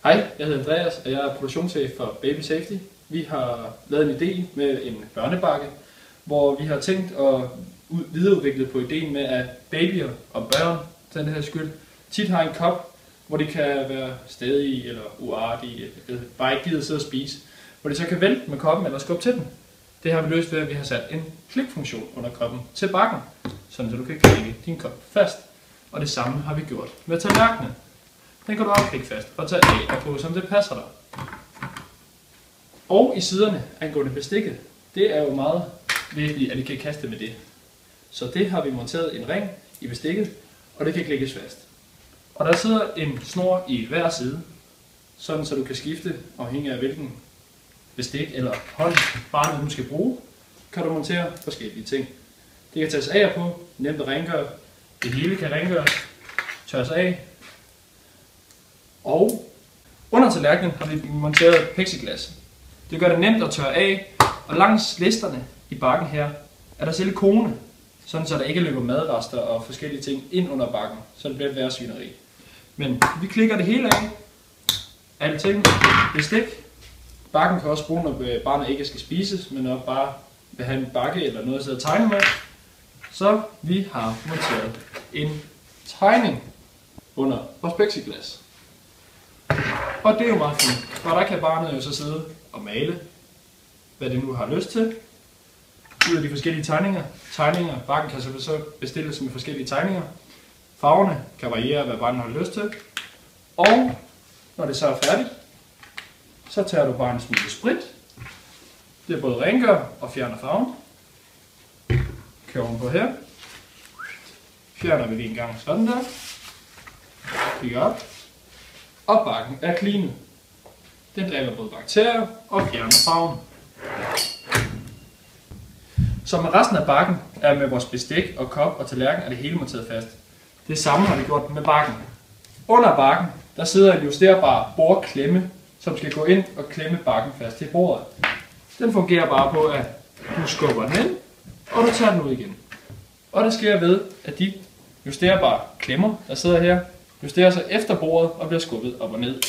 Hej, jeg hedder Andreas, og jeg er produktionschef for Baby Safety. Vi har lavet en idé med en børnebakke, hvor vi har tænkt at videreudvikle på ideen med, at babyer og børn, til den her skyld, tit har en kop, hvor de kan være stadige eller uartige, eller bare ikke gider sidde og spise, hvor de så kan vælte med koppen eller skubbe til den. Det har vi løst ved, at vi har sat en klikfunktion under koppen til bakken, så du kan klikke din kop fast. Og det samme har vi gjort med tallerkenen. Den kan du også klikke fast og tage af og på, som det passer dig. Og i siderne angående bestikket, det er jo meget vigtigt, at I kan kaste med det. Så det har vi monteret en ring i bestikket, og det kan klikkes fast. Og der sidder en snor i hver side, sådan så du kan skifte, afhængig af hvilken bestik eller hånd barnet nu skal bruge, kan du montere forskellige ting. Det kan tages af og på, nemt at rengøre, det hele kan rengøres, tørres af. Og under tallerkenen har vi monteret plexiglas. Det gør det nemt at tørre af, og langs listerne i bakken her er der silikone, sådan så der ikke løber madrester og forskellige ting ind under bakken, så det bliver et værre svineri. Men vi klikker det hele af, alting, bestik. Bakken kan også bruge, når barnet ikke skal spises, men når bare vil have en bakke eller noget at sidde og tegne med. Så vi har monteret en tegning under vores plexiglas. Og det er jo meget fint, for der kan barnet jo så sidde og male, hvad det nu har lyst til, ud af de forskellige tegninger. Bakken kan så bestilles med forskellige tegninger. Farverne kan variere, hvad barnet har lyst til. Og når det så er færdigt, så tager du bare en smule sprit. Det både rengør og fjerner farven. Kører ovenpå her. Fjerner vi lige en gang sådan der. Kigger op. Og bakken er cleanet. Den dræber både bakterier og fjerner farven. Så med resten af bakken er med vores bestik og kop og tallerken er det hele monteret fast. Det samme har vi gjort med bakken. Under bakken der sidder en justerbar bordklemme, som skal gå ind og klemme bakken fast til bordet. Den fungerer bare på, at du skubber den ind, og du tager den ud igen. Og det sker ved, at de justerbare klemmer, der sidder her, justerer sig efter bordet og bliver skubbet op og ned.